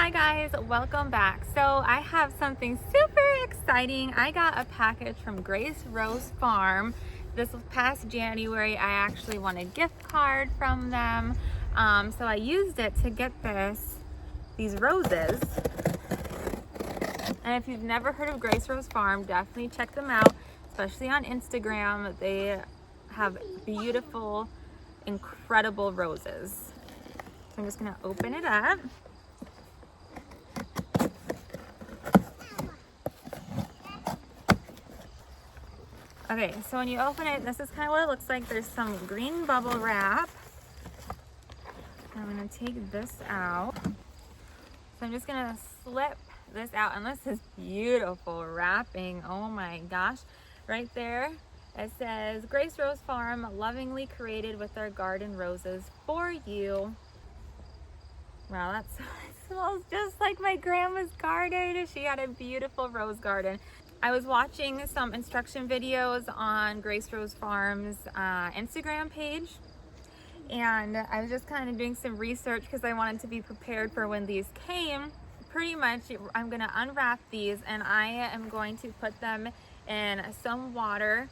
Hi guys, welcome back. So I have something super exciting. I got a package from Grace Rose Farm. This past January, I actually won a gift card from them. So I used it to get these roses. And if you've never heard of Grace Rose Farm, definitely check them out, especially on Instagram. They have beautiful, incredible roses. So I'm just gonna open it up. Okay, so when you open it, this is kind of what it looks like. There's some green bubble wrap. I'm gonna take this out. So I'm just gonna slip this out, and this is beautiful wrapping. Oh my gosh. Right there, it says, Grace Rose Farm, lovingly created with our garden roses for you. Wow, it smells just like my grandma's garden. She had a beautiful rose garden. I was watching some instruction videos on Grace Rose Farm's Instagram page, and I was just kind of doing some research because I wanted to be prepared for when these came. Pretty much, I'm going to unwrap these and I am going to put them in some water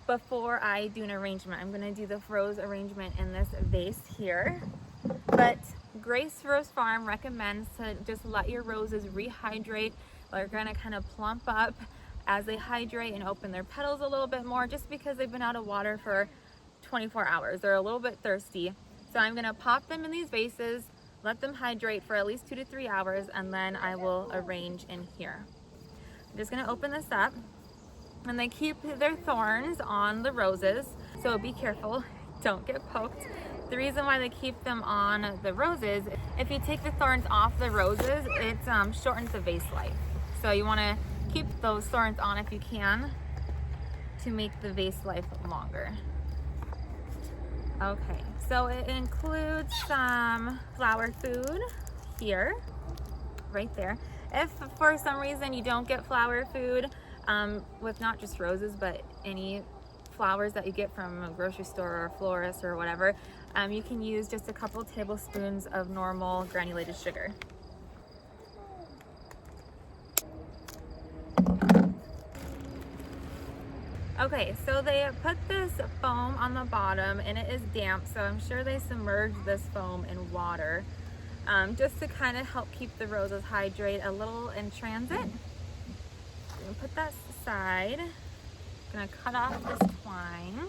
before I do an arrangement. I'm going to do the rose arrangement in this vase here. But Grace Rose Farm recommends to just let your roses rehydrate. They're going to kind of plump up as they hydrate and open their petals a little bit more, just because they've been out of water for 24 hours. They're a little bit thirsty. So I'm gonna pop them in these vases, let them hydrate for at least 2 to 3 hours, and then I will arrange in here. I'm just gonna open this up, and they keep their thorns on the roses, so be careful, don't get poked. The reason why they keep them on the roses, if you take the thorns off the roses, it shortens the vase life. So you wanna keep those thorns on if you can to make the vase life longer. Okay, so it includes some flower food here, right there. If for some reason you don't get flower food with not just roses, but any flowers that you get from a grocery store or a florist or whatever, you can use just a couple tablespoons of normal granulated sugar. Okay, so they put this foam on the bottom and it is damp, so I'm sure they submerged this foam in water just to kind of help keep the roses hydrate a little in transit. I'm gonna put that aside. I'm gonna cut off this twine.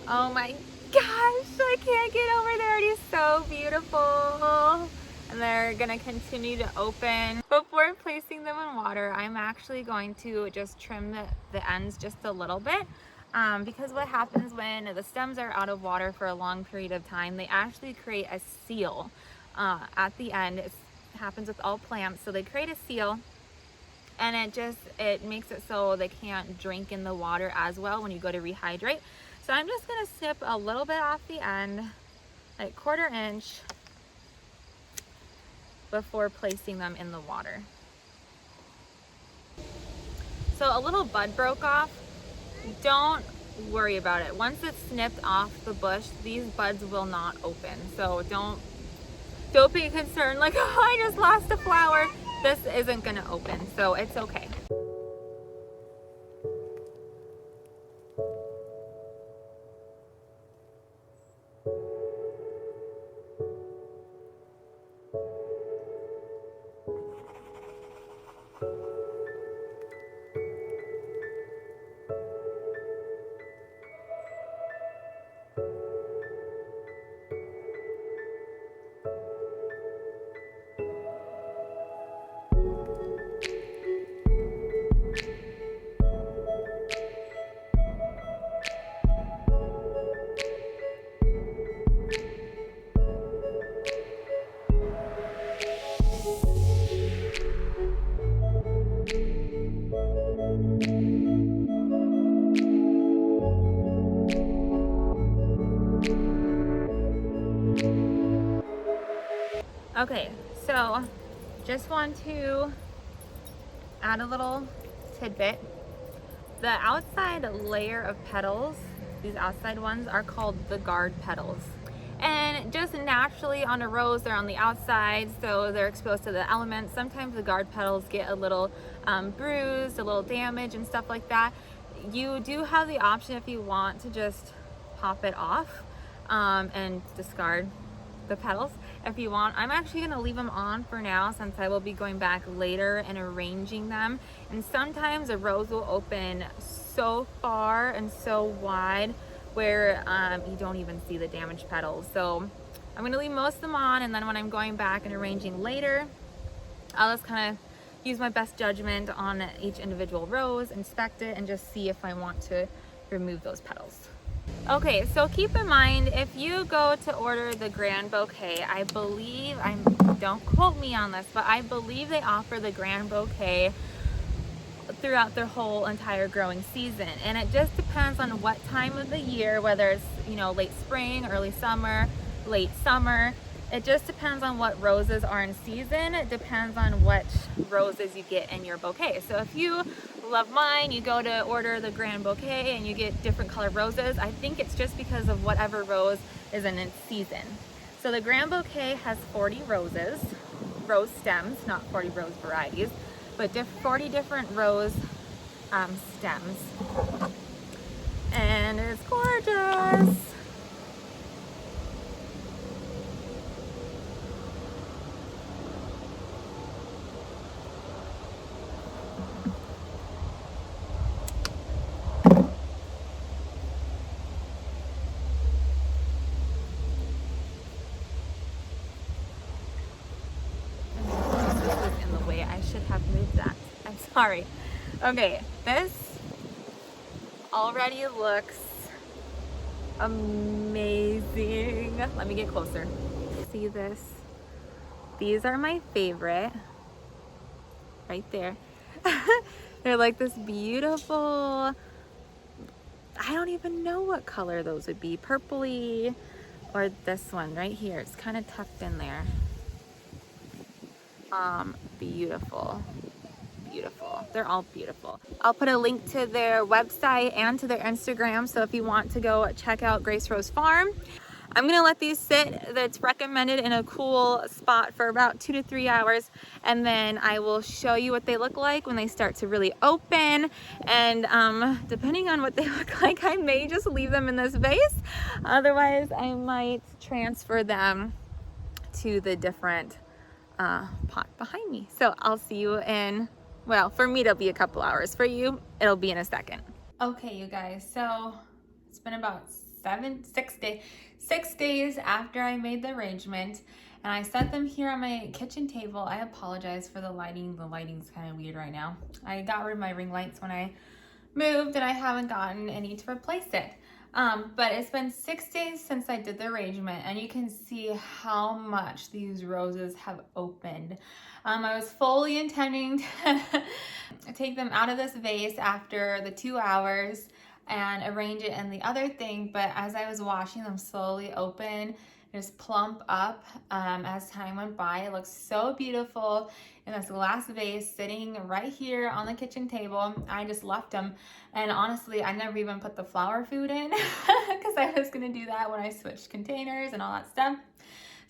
Oh my gosh, I can't get over there. It is so beautiful. And they're gonna continue to open. Before placing them in water, I'm actually going to just trim the ends just a little bit because what happens when the stems are out of water for a long period of time, they actually create a seal at the end. It happens with all plants, so they create a seal, and it makes it so they can't drink in the water as well when you go to rehydrate. So I'm just gonna snip a little bit off the end, like 1/4 inch, before placing them in the water. So a little bud broke off. Don't worry about it. Once it's snipped off the bush, these buds will not open. So don't be concerned like, oh, I just lost a flower. This isn't gonna open, so it's okay. Okay, so just want to add a little tidbit. The outside layer of petals, these outside ones, are called the guard petals. And just naturally on a rose, they're on the outside, so they're exposed to the elements. Sometimes the guard petals get a little bruised, a little damaged and stuff like that. You do have the option if you want to just pop it off and discard the petals if you want. I'm actually going to leave them on for now since I will be going back later and arranging them. And sometimes a rose will open so far and so wide where you don't even see the damaged petals. So I'm going to leave most of them on, and then when I'm going back and arranging later, I'll just kind of use my best judgment on each individual rose, inspect it, and just see if I want to remove those petals. Okay, so keep in mind, if you go to order the Grand Bouquet, I believe, don't quote me on this, but I believe they offer the Grand Bouquet throughout their whole entire growing season. And it just depends on what time of the year, whether it's, you know, late spring, early summer, late summer. It just depends on what roses are in season. It depends on what roses you get in your bouquet. So if you love mine, you go to order the Grand Bouquet and you get different colored roses, I think it's just because of whatever rose is in its season. So the Grand Bouquet has 40 roses, rose stems, not 40 rose varieties, but 40 different rose stems. And it's gorgeous. Sorry. Okay, this already looks amazing. Let me get closer. See this? These are my favorite. Right there. They're like this beautiful, I don't even know what color those would be. Purpley, or this one right here. It's kind of tucked in there. Beautiful. Beautiful. They're all beautiful. I'll put a link to their website and to their Instagram, so if you want to go check out Grace Rose Farm. I'm gonna let these sit, that's recommended, in a cool spot for about 2 to 3 hours, and then I will show you what they look like when they start to really open. And depending on what they look like, I may just leave them in this vase. Otherwise, I might transfer them to the different pot behind me. So I'll see you in, well, for me it'll be a couple hours. For you, it'll be in a second. Okay, you guys, so it's been about 6 days after I made the arrangement, and I set them here on my kitchen table. I apologize for the lighting. The lighting's kind of weird right now. I got rid of my ring lights when I moved, and I haven't gotten any to replace it. But it's been 6 days since I did the arrangement, and you can see how much these roses have opened. I was fully intending to take them out of this vase after the 2 hours and arrange it in the other thing, but as I was watching them slowly open, just plump up as time went by, it looks so beautiful in this glass vase sitting right here on the kitchen table. I just left them, and honestly, I never even put the flower food in because I was gonna do that when I switched containers and all that stuff.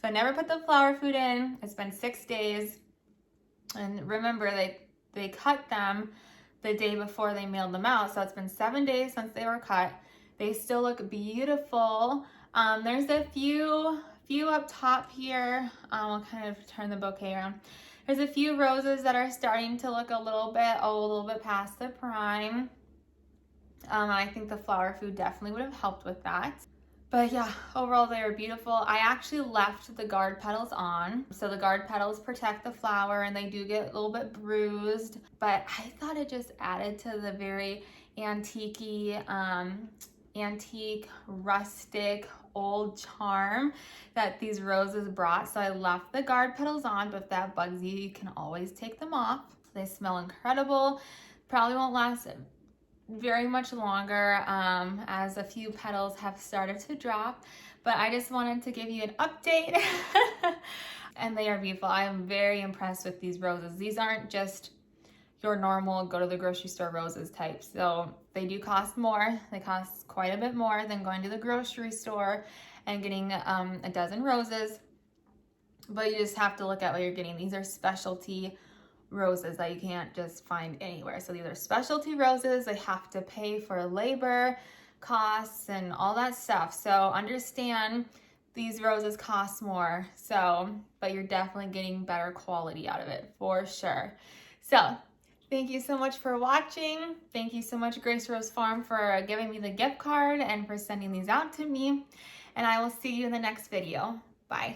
So I never put the flower food in. It's been 6 days, and remember, they cut them the day before they mailed them out, so it's been 7 days since they were cut. They still look beautiful. There's a few up top here. I'll kind of turn the bouquet around. There's a few roses that are starting to look a little bit past the prime. I think the flower food definitely would have helped with that. But yeah, overall they are beautiful. I actually left the guard petals on. So the guard petals protect the flower, and they do get a little bit bruised. But I thought it just added to the very antique, rustic, old charm that these roses brought. So I left the guard petals on, but if that bugs you, you can always take them off. They smell incredible. Probably won't last very much longer as a few petals have started to drop, but I just wanted to give you an update. And they are beautiful. I am very impressed with these roses. These aren't just your normal go to the grocery store roses type, so they do cost more. They cost quite a bit more than going to the grocery store, and getting a dozen roses, but you just have to look at what you're getting. These are specialty roses that you can't just find anywhere. So these are specialty roses. They have to pay for labor costs and all that stuff. So understand these roses cost more. So, but you're definitely getting better quality out of it for sure. So thank you so much for watching. Thank you so much, Grace Rose Farm, for giving me the gift card and for sending these out to me. And I will see you in the next video. Bye.